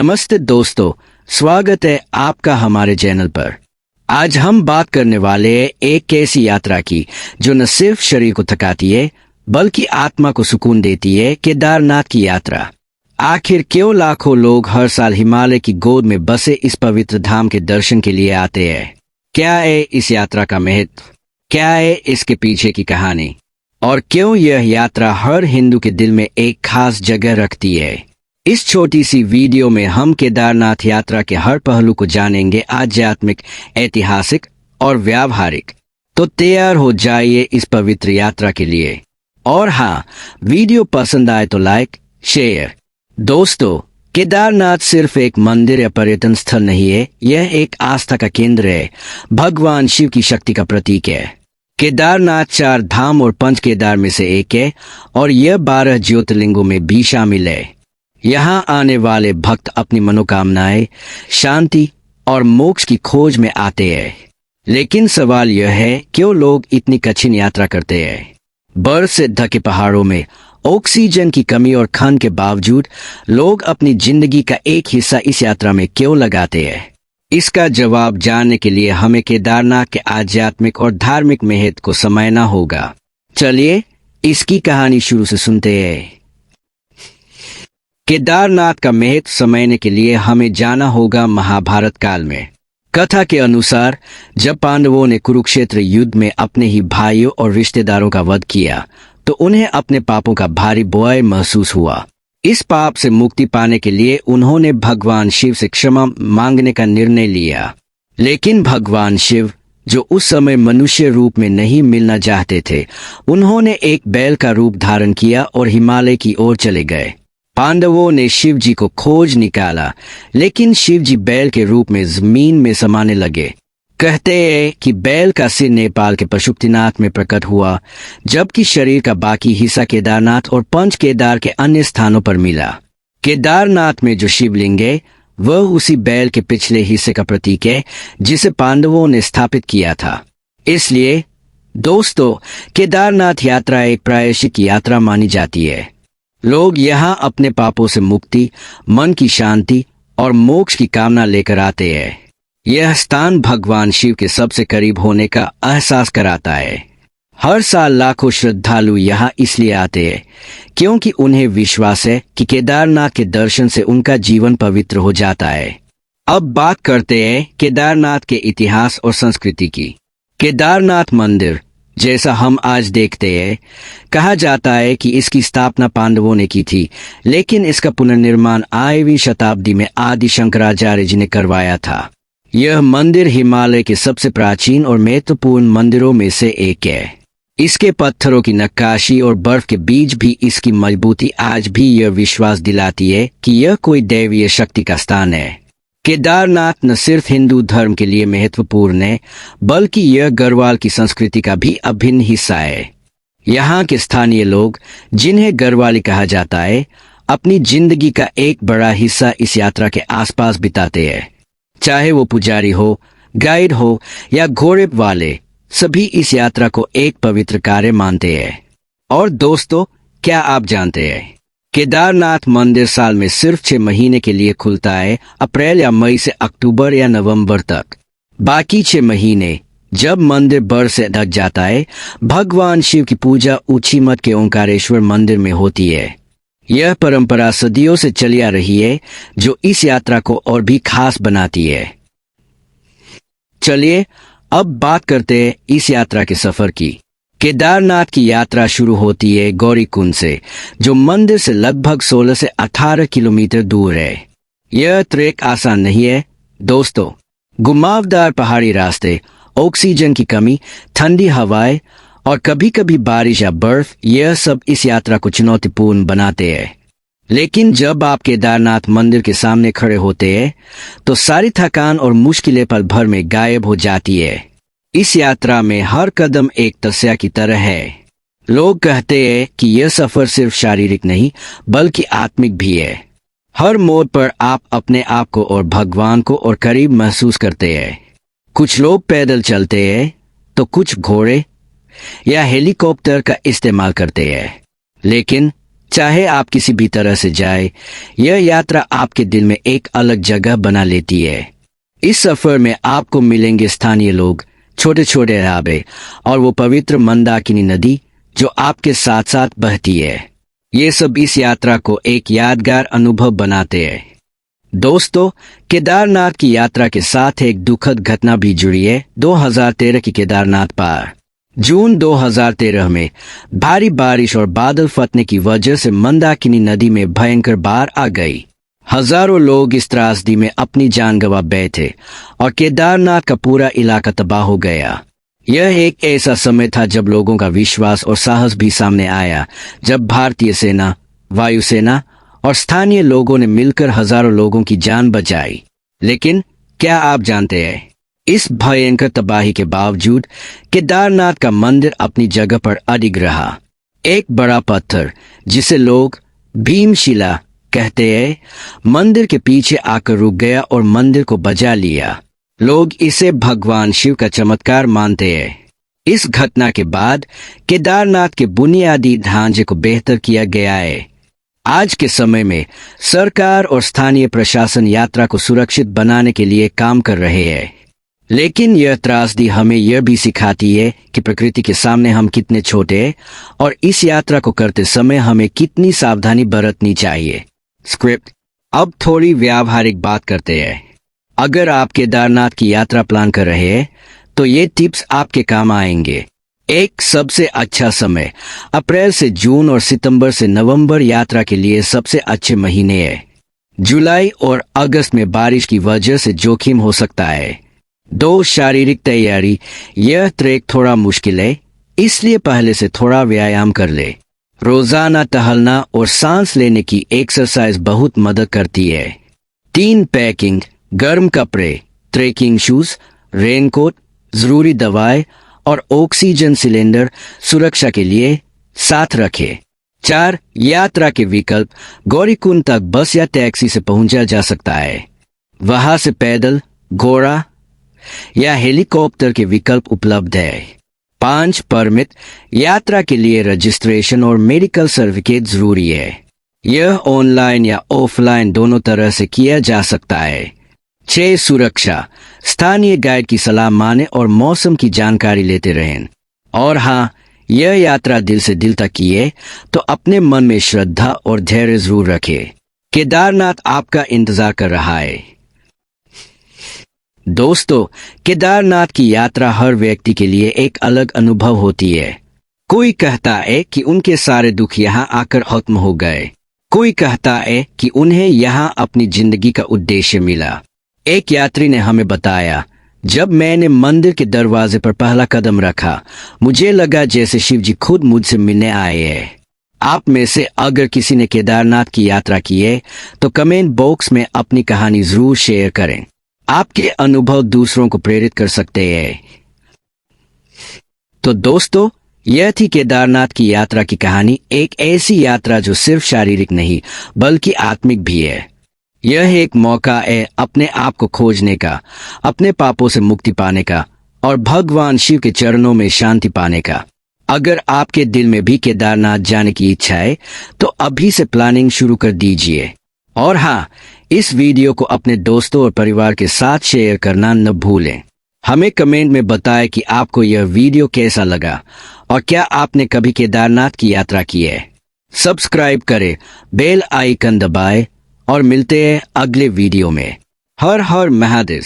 नमस्ते दोस्तों, स्वागत है आपका हमारे चैनल पर। आज हम बात करने वाले हैं एक ऐसी यात्रा की जो न सिर्फ शरीर को थकाती है बल्कि आत्मा को सुकून देती है। केदारनाथ की यात्रा। आखिर क्यों लाखों लोग हर साल हिमालय की गोद में बसे इस पवित्र धाम के दर्शन के लिए आते हैं? क्या है इस यात्रा का महत्व? क्या है इसके पीछे की कहानी? और क्यों यह यात्रा हर हिंदू के दिल में एक खास जगह रखती है? इस छोटी सी वीडियो में हम केदारनाथ यात्रा के हर पहलू को जानेंगे, आध्यात्मिक, ऐतिहासिक और व्यावहारिक। तो तैयार हो जाइए इस पवित्र यात्रा के लिए। और हाँ, वीडियो पसंद आए तो लाइक, शेयर। दोस्तों, केदारनाथ सिर्फ एक मंदिर या पर्यटन स्थल नहीं है, यह एक आस्था का केंद्र है, भगवान शिव की शक्ति का प्रतीक है। केदारनाथ 4 धाम और 5 केदार में से एक है और यह 12 ज्योतिर्लिंगों में भी शामिल है। यहाँ आने वाले भक्त अपनी मनोकामनाएं, शांति और मोक्ष की खोज में आते हैं। लेकिन सवाल यह है, क्यों लोग इतनी कठिन यात्रा करते हैं? बर्फ से ढके पहाड़ों में ऑक्सीजन की कमी और ठंड के बावजूद लोग अपनी जिंदगी का एक हिस्सा इस यात्रा में क्यों लगाते हैं? इसका जवाब जानने के लिए हमें केदारनाथ के आध्यात्मिक और धार्मिक महत्व को समझना होगा। चलिए इसकी कहानी शुरू से सुनते हैं। केदारनाथ का महत्व समझने के लिए हमें जाना होगा महाभारत काल में। कथा के अनुसार जब पांडवों ने कुरुक्षेत्र युद्ध में अपने ही भाइयों और रिश्तेदारों का वध किया तो उन्हें अपने पापों का भारी बोझ महसूस हुआ। इस पाप से मुक्ति पाने के लिए उन्होंने भगवान शिव से क्षमा मांगने का निर्णय लिया। लेकिन भगवान शिव, जो उस समय मनुष्य रूप में नहीं मिलना चाहते थे, उन्होंने एक बैल का रूप धारण किया और हिमालय की ओर चले गए। पांडवों ने शिव जी को खोज निकाला, लेकिन शिव जी बैल के रूप में जमीन में समाने लगे। कहते हैं कि बैल का सिर नेपाल के पशुपतिनाथ में प्रकट हुआ, जबकि शरीर का बाकी हिस्सा केदारनाथ और 5 केदार के अन्य स्थानों पर मिला। केदारनाथ में जो शिवलिंग है वह उसी बैल के पिछले हिस्से का प्रतीक है जिसे पांडवों ने स्थापित किया था। इसलिए दोस्तों, केदारनाथ यात्रा एक प्रायश्चित यात्रा मानी जाती है। लोग यहाँ अपने पापों से मुक्ति, मन की शांति और मोक्ष की कामना लेकर आते हैं। यह स्थान भगवान शिव के सबसे करीब होने का एहसास कराता है। हर साल लाखों श्रद्धालु यहाँ इसलिए आते हैं क्योंकि उन्हें विश्वास है कि केदारनाथ के दर्शन से उनका जीवन पवित्र हो जाता है। अब बात करते हैं केदारनाथ के इतिहास और संस्कृति की। केदारनाथ मंदिर, जैसा हम आज देखते हैं, कहा जाता है कि इसकी स्थापना पांडवों ने की थी, लेकिन इसका पुनर्निर्माण 8वीं शताब्दी में आदि शंकराचार्य जी ने करवाया था। यह मंदिर हिमालय के सबसे प्राचीन और महत्वपूर्ण मंदिरों में से एक है। इसके पत्थरों की नक्काशी और बर्फ के बीच भी इसकी मजबूती आज भी यह विश्वास दिलाती है कि यह कोई दैवीय शक्ति का स्थान है। केदारनाथ न सिर्फ हिंदू धर्म के लिए महत्वपूर्ण है, बल्कि यह गढ़वाल की संस्कृति का भी अभिन्न हिस्सा है। यहाँ के स्थानीय लोग, जिन्हें गढ़वाली कहा जाता है, अपनी जिंदगी का एक बड़ा हिस्सा इस यात्रा के आसपास बिताते हैं। चाहे वो पुजारी हो, गाइड हो या घोड़े वाले, सभी इस यात्रा को एक पवित्र कार्य मानते हैं। और दोस्तों, क्या आप जानते हैं, केदारनाथ मंदिर साल में सिर्फ 6 महीने के लिए खुलता है, अप्रैल या मई से अक्टूबर या नवंबर तक। बाकी 6 महीने जब मंदिर बर्फ से ढक जाता है, भगवान शिव की पूजा ऊंचीमठ के ओंकारेश्वर मंदिर में होती है। यह परंपरा सदियों से चली आ रही है, जो इस यात्रा को और भी खास बनाती है। चलिए अब बात करते हैं इस यात्रा के सफर की। केदारनाथ की यात्रा शुरू होती है गौरीकुंड से, जो मंदिर से लगभग 16 से 18 किलोमीटर दूर है। यह ट्रैक आसान नहीं है दोस्तों। घुमावदार पहाड़ी रास्ते, ऑक्सीजन की कमी, ठंडी हवाएं और कभी कभी बारिश या बर्फ, यह सब इस यात्रा को चुनौतीपूर्ण बनाते हैं। लेकिन जब आप केदारनाथ मंदिर के सामने खड़े होते हैं तो सारी थकान और मुश्किलें पल भर में गायब हो जाती है। इस यात्रा में हर कदम एक तपस्या की तरह है। लोग कहते हैं कि यह सफर सिर्फ शारीरिक नहीं बल्कि आत्मिक भी है। हर मोड़ पर आप अपने आप को और भगवान को और करीब महसूस करते हैं। कुछ लोग पैदल चलते हैं तो कुछ घोड़े या हेलीकॉप्टर का इस्तेमाल करते हैं। लेकिन चाहे आप किसी भी तरह से जाए, यह यात्रा आपके दिल में एक अलग जगह बना लेती है। इस सफर में आपको मिलेंगे स्थानीय लोग, छोटे छोटे ढाबे और वो पवित्र मंदाकिनी नदी जो आपके साथ साथ बहती है। ये सब इस यात्रा को एक यादगार अनुभव बनाते हैं। दोस्तों, केदारनाथ की यात्रा के साथ एक दुखद घटना भी जुड़ी है। 2013 की केदारनाथ पार। जून 2013 में भारी बारिश और बादल फटने की वजह से मंदाकिनी नदी में भयंकर बाढ़ आ गई। हजारों लोग इस त्रासदी में अपनी जान गंवा बैठे और केदारनाथ का पूरा इलाका तबाह हो गया। यह एक ऐसा समय था जब लोगों का विश्वास और साहस भी सामने आया, जब भारतीय सेना, वायुसेना और स्थानीय लोगों ने मिलकर हजारों लोगों की जान बचाई। लेकिन क्या आप जानते हैं, इस भयंकर तबाही के बावजूद केदारनाथ का मंदिर अपनी जगह पर अडिग रहा। एक बड़ा पत्थर, जिसे लोग भीमशिला कहते हैं, मंदिर के पीछे आकर रुक गया और मंदिर को बचा लिया। लोग इसे भगवान शिव का चमत्कार मानते हैं। इस घटना के बाद केदारनाथ के बुनियादी ढांचे को बेहतर किया गया है। आज के समय में सरकार और स्थानीय प्रशासन यात्रा को सुरक्षित बनाने के लिए काम कर रहे हैं। लेकिन यह त्रासदी हमें यह भी सिखाती है कि प्रकृति के सामने हम कितने छोटे हैं और इस यात्रा को करते समय हमें कितनी सावधानी बरतनी चाहिए। स्क्रिप्ट। अब थोड़ी व्यावहारिक बात करते हैं। अगर आप केदारनाथ की यात्रा प्लान कर रहे हैं तो ये टिप्स आपके काम आएंगे। एक, सबसे अच्छा समय अप्रैल से जून और सितंबर से नवंबर यात्रा के लिए सबसे अच्छे महीने हैं। जुलाई और अगस्त में बारिश की वजह से जोखिम हो सकता है। 2, शारीरिक तैयारी। यह ट्रैक थोड़ा मुश्किल है, इसलिए पहले से थोड़ा व्यायाम कर ले। रोजाना टहलना और सांस लेने की एक्सरसाइज बहुत मदद करती है। 3, पैकिंग। गर्म कपड़े, ट्रेकिंग शूज, रेनकोट, जरूरी दवाएं और ऑक्सीजन सिलेंडर सुरक्षा के लिए साथ रखें। 4, यात्रा के विकल्प। गौरीकुंड तक बस या टैक्सी से पहुंचा जा सकता है। वहां से पैदल, घोड़ा या हेलीकॉप्टर के विकल्प उपलब्ध है। 5, परमिट। यात्रा के लिए रजिस्ट्रेशन और मेडिकल सर्टिफिकेट जरूरी है। यह ऑनलाइन या ऑफलाइन दोनों तरह से किया जा सकता है। 6, सुरक्षा। स्थानीय गाइड की सलाह माने और मौसम की जानकारी लेते रहें। और हाँ, यह यात्रा दिल से दिल तक की है, तो अपने मन में श्रद्धा और धैर्य जरूर रखें। केदारनाथ आपका इंतजार कर रहा है। दोस्तों, केदारनाथ की यात्रा हर व्यक्ति के लिए एक अलग अनुभव होती है। कोई कहता है कि उनके सारे दुख यहाँ आकर खत्म हो गए। कोई कहता है कि उन्हें यहाँ अपनी जिंदगी का उद्देश्य मिला। एक यात्री ने हमें बताया, जब मैंने मंदिर के दरवाजे पर पहला कदम रखा, मुझे लगा जैसे शिव जी खुद मुझसे मिलने आए हैं। आप में से अगर किसी ने केदारनाथ की यात्रा की है तो कमेंट बॉक्स में अपनी कहानी जरूर शेयर करें। आपके अनुभव दूसरों को प्रेरित कर सकते हैं। तो दोस्तों, यह थी केदारनाथ की यात्रा की कहानी। एक ऐसी यात्रा जो सिर्फ शारीरिक नहीं बल्कि आत्मिक भी है। यह एक मौका है अपने आप को खोजने का, अपने पापों से मुक्ति पाने का और भगवान शिव के चरणों में शांति पाने का। अगर आपके दिल में भी केदारनाथ जाने की इच्छा है तो अभी से प्लानिंग शुरू कर दीजिए। और हाँ, इस वीडियो को अपने दोस्तों और परिवार के साथ शेयर करना न भूलें। हमें कमेंट में बताएं कि आपको यह वीडियो कैसा लगा और क्या आपने कभी केदारनाथ की यात्रा की है। सब्सक्राइब करें, बेल आइकन दबाएं और मिलते हैं अगले वीडियो में। हर हर महादेव।